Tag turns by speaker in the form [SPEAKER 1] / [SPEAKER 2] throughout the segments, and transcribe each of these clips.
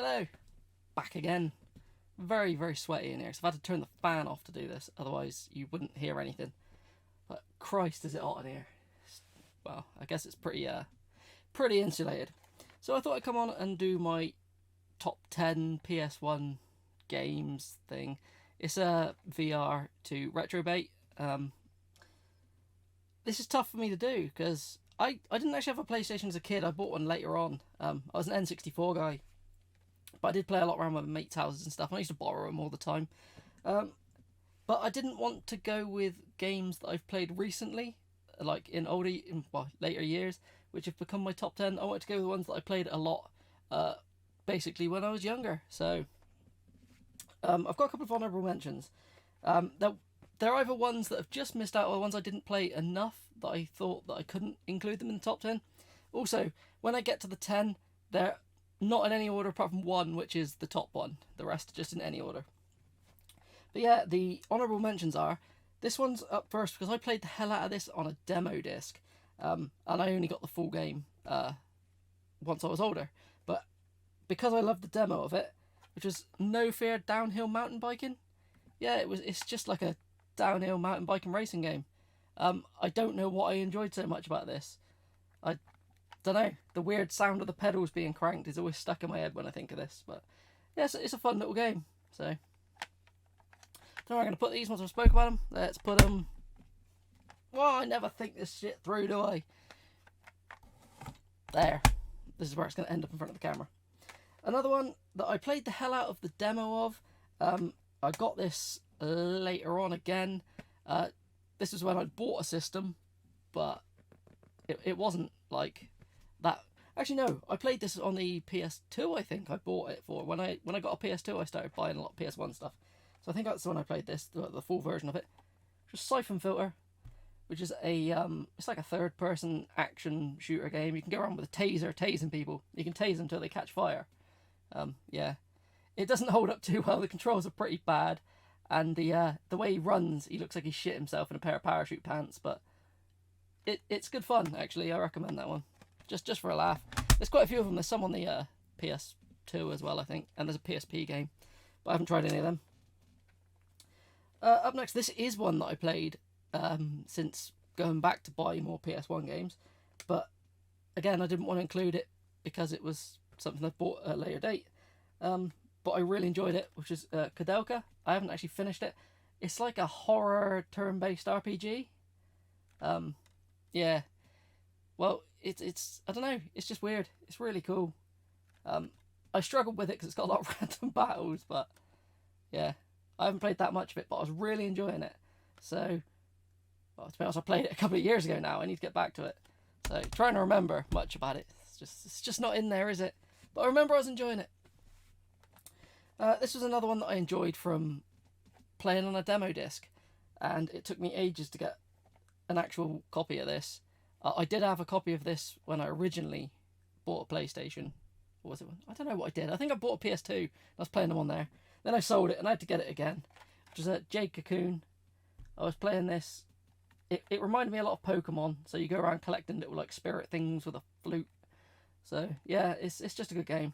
[SPEAKER 1] Hello, back again. Very, very sweaty in here, so I've had to turn the fan off to do this, otherwise you wouldn't hear anything. But Christ, is it hot in here. Well, I guess it's pretty insulated. So I thought I'd come on and do my top 10 PS1 games thing. It's a VR to retrobate. This is tough for me to do, because I didn't actually have a PlayStation as a kid. I bought one later on. I was an N64 guy. But I did play a lot around my mates' houses and stuff. And I used to borrow them all the time. But I didn't want to go with games that I've played recently, like in later years, which have become my top 10. I wanted to go with the ones that I played a lot, basically when I was younger. So I've got a couple of honourable mentions. They're either ones that have just missed out or ones I didn't play enough that I thought that I couldn't include them in the top 10. Also, when I get to the 10, they're not in any order apart from one, which is the top one. The rest are just in any order. But yeah, the honourable mentions are... This one's up first because I played the hell out of this on a demo disc. And I only got the full game once I was older. But because I loved the demo of it, which was No Fear Downhill Mountain Biking. Yeah, it's just like a downhill mountain biking racing game. I don't know what I enjoyed so much about this. I don't know. The weird sound of the pedals being cranked is always stuck in my head when I think of this. But yeah, it's a fun little game. So, don't know where I'm going to put these once I've spoke about them. Let's put them... Well, I never think this shit through, do I? There. This is where it's going to end up in front of the camera. Another one that I played the hell out of the demo of. I got this later on again. This is when I bought a system, but it wasn't like that. Actually, no, I played this on the PS2, I think I bought it for. When I got a PS2, I started buying a lot of PS1 stuff. So I think that's when I played this, the full version of it. Just Siphon Filter, which is it's like a third-person action shooter game. You can go around with a taser, tasing people. You can tase them until they catch fire. Yeah. It doesn't hold up too well. The controls are pretty bad. And the way he runs, he looks like he shit himself in a pair of parachute pants, but it's good fun, actually. I recommend that one. Just for a laugh. There's quite a few of them. There's some on the PS2 as well, I think. And there's a PSP game. But I haven't tried any of them. Up next, this is one that I played since going back to buy more PS1 games. But again, I didn't want to include it because it was something I bought at a later date. But I really enjoyed it, which is Kadelka. I haven't actually finished it. It's like a horror turn-based RPG. Yeah. Well, it's I don't know. It's just weird. It's really cool. I struggled with it because it's got a lot of random battles, but yeah, I haven't played that much of it, but I was really enjoying it. So, well, to be honest, I played it a couple of years ago now. I need to get back to it. So, trying to remember much about it. It's just not in there, is it? But I remember I was enjoying it. This was another one that I enjoyed from playing on a demo disc, and it took me ages to get an actual copy of this. I did have a copy of this when I originally bought a PlayStation. Or was it one? I don't know what I did. I think I bought a PS2. And I was playing them on there. Then I sold it and I had to get it again, which was a Jade Cocoon. I was playing this. It reminded me a lot of Pokemon. So you go around collecting little like spirit things with a flute. So yeah, it's just a good game.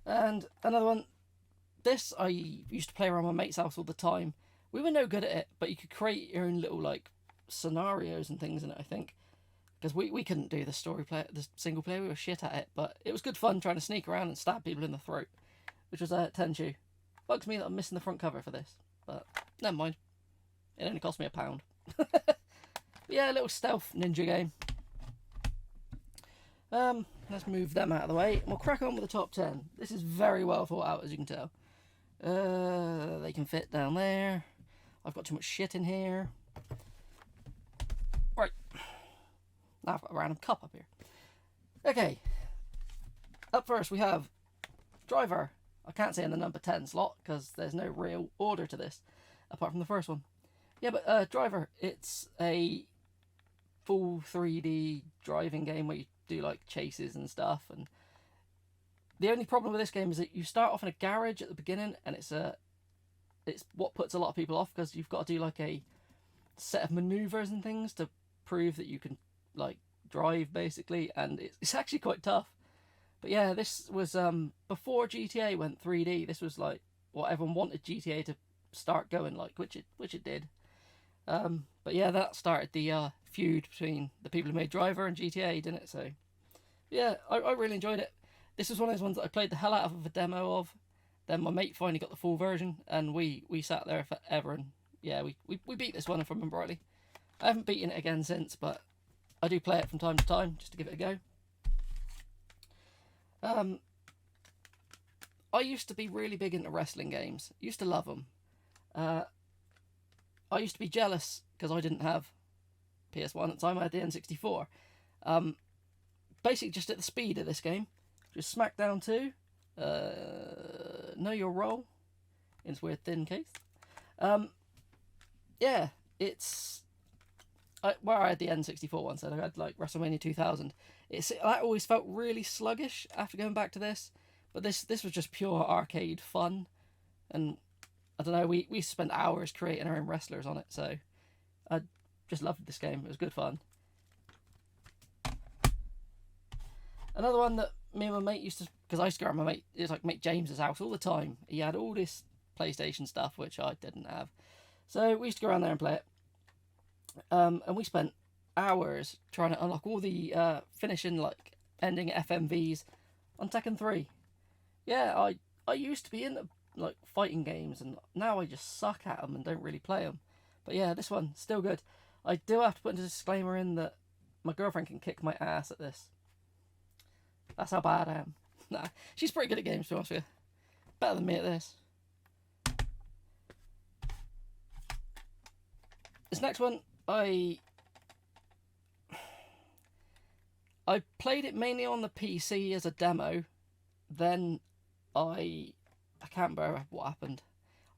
[SPEAKER 1] And another one, this I used to play around my mate's house all the time. We were no good at it, but you could create your own little like scenarios and things in it, I think. Because we couldn't do the single player, we were shit at it. But it was good fun trying to sneak around and stab people in the throat, which was Tenchu. Bugs me that I'm missing the front cover for this, but never mind. It only cost me £1. Yeah, a little stealth ninja game. Let's move them out of the way. We'll crack on with the top 10. This is very well thought out, as you can tell. They can fit down there. I've got too much shit in here. Right. Now I've got a random cup up here. Okay. Up first we have Driver. I can't say in the number 10 slot because there's no real order to this, apart from the first one. Yeah, but Driver, it's a full 3D driving game where you do like chases and stuff, and the only problem with this game is that you start off in a garage at the beginning, and it's what puts a lot of people off because you've got to do like a set of maneuvers and things to prove that you can like drive basically, and it's actually quite tough. But yeah, this was before GTA went 3D. This was like what everyone wanted GTA to start going like, which it did. But yeah, that started the feud between the people who made Driver and GTA, didn't it? So yeah, I really enjoyed it. This was one of those ones that I played the hell out of a demo of. Then my mate finally got the full version, and we sat there forever. And yeah, we beat this one, if I remember rightly. I haven't beaten it again since, but I do play it from time to time just to give it a go. I used to be really big into wrestling games. Used to love them. I used to be jealous because I didn't have PS1 at the time. I had the N64. Basically, just at the speed of this game. Just Smackdown 2. Know Your Role. In its weird thin case. Yeah, it's... where I had the N64 one, so I had like WrestleMania 2000. That always felt really sluggish after going back to this. But this was just pure arcade fun. And I don't know, we spent hours creating our own wrestlers on it, so I just loved this game. It was good fun. Another one that me and my mate used to, because I used to go around my mate, it was like mate James's house all the time. He had all this PlayStation stuff, which I didn't have. So we used to go around there and play it. And we spent hours trying to unlock all the finishing, like, ending FMVs on Tekken 3. Yeah, I used to be into, like, fighting games, and now I just suck at them and don't really play them. But yeah, this one, still good. I do have to put a disclaimer in that my girlfriend can kick my ass at this. That's how bad I am. Nah, she's pretty good at games, to be honest with you. Better than me at this. This next one, I played it mainly on the PC as a demo. Then I can't remember what happened.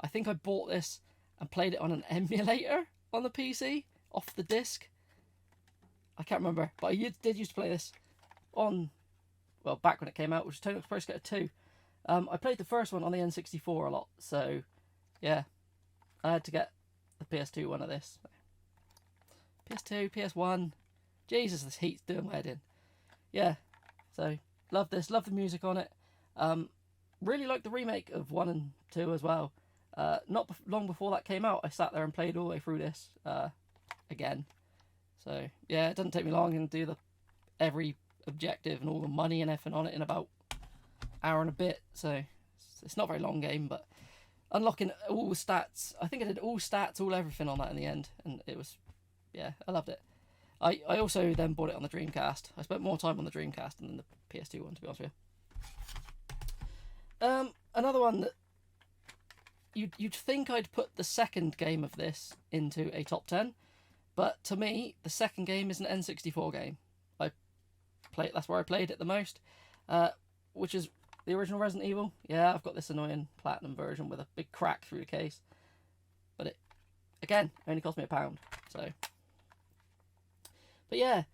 [SPEAKER 1] I think I bought this and played it on an emulator on the PC off the disc. I can't remember, but I did used to play this on, well, back when it came out, which was Tony Hawk's Pro Skater 2. I played the first one on the N64 a lot, so yeah, I had to get the PS2 one of this. PS2, PS1, Jesus, this heat's doing my head in. Yeah, so love this, love the music on it. Really like the remake of 1 and 2 as well. Not long before that came out, I sat there and played all the way through this again. So yeah, it doesn't take me long and do every objective and all the money and everything on it in about an hour and a bit. So it's not a very long game, but unlocking all the stats, I think I did all stats, all everything on that in the end, and it was, yeah, I loved it. I also then bought it on the Dreamcast. I spent more time on the Dreamcast than the PS2 one, to be honest with you. Another one that you'd think I'd put the second game of this into a top 10, but to me, the second game is an N64 game. That's where I played it the most, which is the original Resident Evil. Yeah, I've got this annoying platinum version with a big crack through the case, but it, again, only cost me £1. So, but yeah,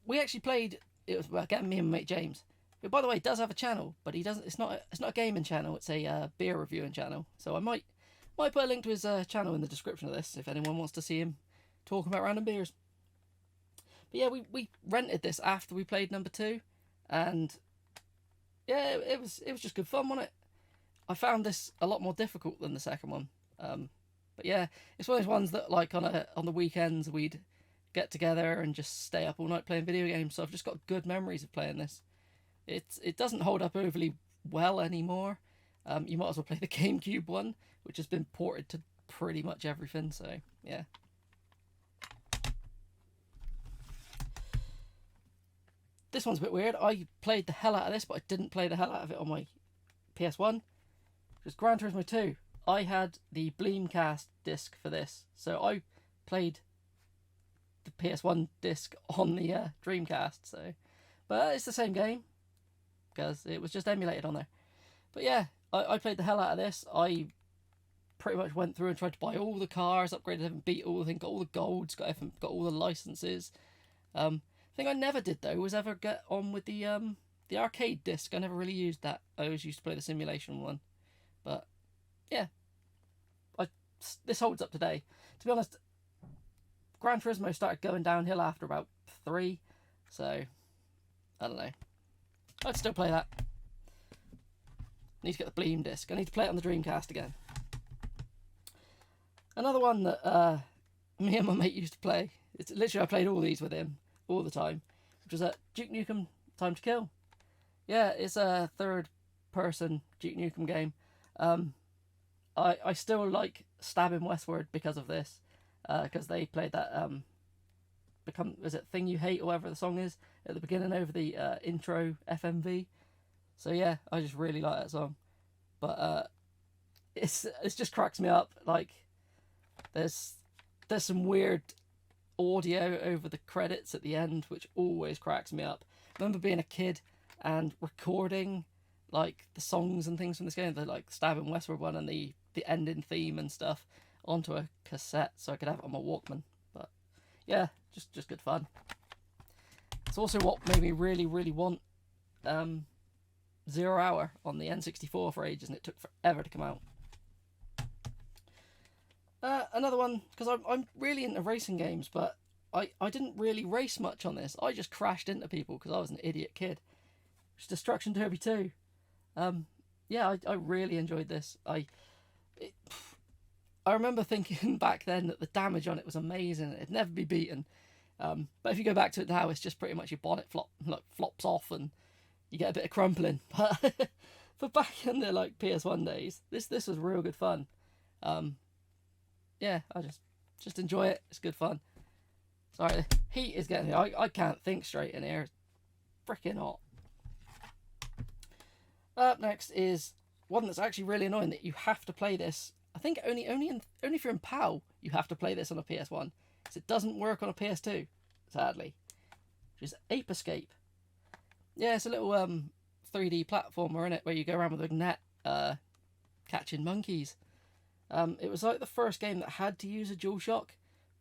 [SPEAKER 1] we actually played. It was again me and my mate James, who, by the way, does have a channel, but he doesn't. It's not a gaming channel. It's a beer reviewing channel. So I might put a link to his channel in the description of this if anyone wants to see him talking about random beers. But yeah, we rented this after we played number 2, and yeah, it was just good fun, wasn't it? I found this a lot more difficult than the second one. But yeah, it's one of those ones that, like, on the weekends we'd get together and just stay up all night playing video games. So I've just got good memories of playing this. It doesn't hold up overly well anymore. You might as well play the GameCube one, which has been ported to pretty much everything. So yeah. This one's a bit weird. I played the hell out of this, but I didn't play the hell out of it on my PS1. It was Gran Turismo 2. I had the Bleemcast disc for this, so I played the PS1 disc on the Dreamcast. So, but it's the same game because it was just emulated on there. But yeah, I played the hell out of this. I pretty much went through and tried to buy all the cars, upgraded them, beat all the things, got all the golds, got all the licenses. Thing I never did though was ever get on with the arcade disc. I never really used that. I always used to play the simulation one. But yeah, this holds up today. To be honest, Gran Turismo started going downhill after about 3, so I don't know. I'd still play that. Need to get the Bleem disc. I need to play it on the Dreamcast again. Another one that me and my mate used to play. It's literally I played all these with him all the time, which was Duke Nukem Time to Kill. Yeah, it's a third-person Duke Nukem game. I still like Stabbing Westward because of this, because they played that is it Thing You Hate or whatever the song is at the beginning over the intro FMV. So yeah, I just really like that song. But it's just cracks me up. Like there's some weird audio over the credits at the end, which always cracks me up. I remember being a kid and recording like the songs and things from this game, the like Stabbing Westward one and the ending theme and stuff onto a cassette so I could have it on my Walkman. But yeah, just good fun. It's also what made me really, really want 0 Hour on the N64 for ages, and it took forever to come out. Another one, because I'm really into racing games, but I didn't really race much on this. I just crashed into people because I was an idiot kid. It's Destruction Derby 2. Yeah, I really enjoyed this. I remember thinking back then that the damage on it was amazing. It'd never be beaten. But if you go back to it now, it's just pretty much your bonnet flops off and you get a bit of crumpling. But for back in the like PS1 days, this was real good fun. Yeah, I just enjoy it. It's good fun. Sorry, the heat is getting here. I can't think straight in here. It's freaking hot. Up next is one that's actually really annoying that you have to play this. I think only if you're in PAL you have to play this on a PS1, because it doesn't work on a PS2, sadly. Which is Ape Escape. Yeah, it's a little 3D platformer in it where you go around with a net catching monkeys. It was like the first game that had to use a DualShock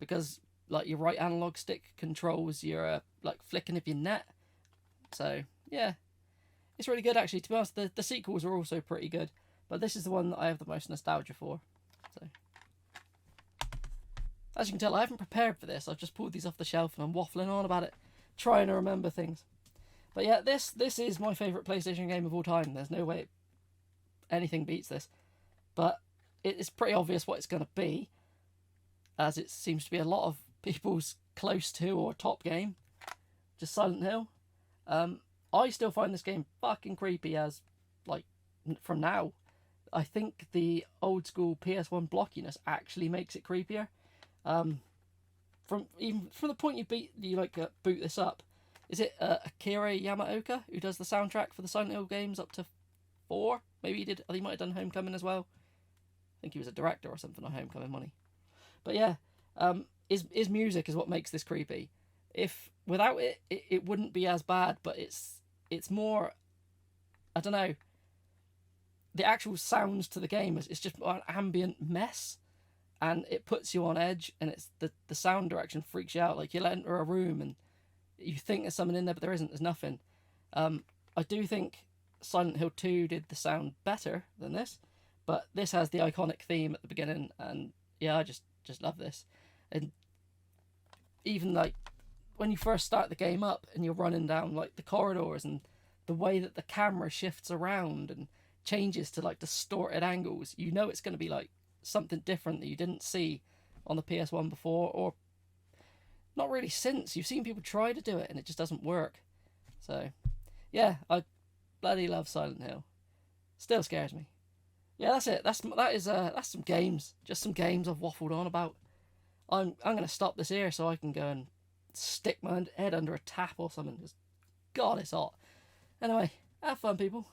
[SPEAKER 1] because like your right analog stick controls your like flicking of your net. So yeah, it's really good actually. To be honest, the sequels are also pretty good, but this is the one that I have the most nostalgia for. So as you can tell, I haven't prepared for this. I've just pulled these off the shelf and I'm waffling on about it, trying to remember things. But yeah, this is my favourite PlayStation game of all time. There's no way anything beats this. But it's pretty obvious what it's going to be, as it seems to be a lot of people's close to or top game, just Silent Hill. I still find this game fucking creepy as, like, from now. I think the old school PS1 blockiness actually makes it creepier. From the point you boot this up, is it Akira Yamaoka who does the soundtrack for the Silent Hill games up to 4? Maybe he did. He might have done Homecoming as well. I think he was a director or something on Homecoming money. But yeah, his music is what makes this creepy. If without it, it wouldn't be as bad. But it's more, I don't know. The actual sounds to the game is just an ambient mess, and it puts you on edge. And it's the sound direction freaks you out. Like you'll enter a room and you think there's someone in there, but there isn't. There's nothing. I do think Silent Hill 2 did the sound better than this, but this has the iconic theme at the beginning, and yeah, I just love this. And even like when you first start the game up and you're running down like the corridors and the way that the camera shifts around and changes to like distorted angles, you know it's going to be like something different that you didn't see on the PS1 before, or not really since. You've seen people try to do it and it just doesn't work. So yeah, I bloody love Silent Hill. Still scares me. Yeah, that's it. That's some games. Just some games I've waffled on about. I'm gonna stop this here so I can go and stick my head under a tap or something. Just God, it's hot. Anyway, have fun, people.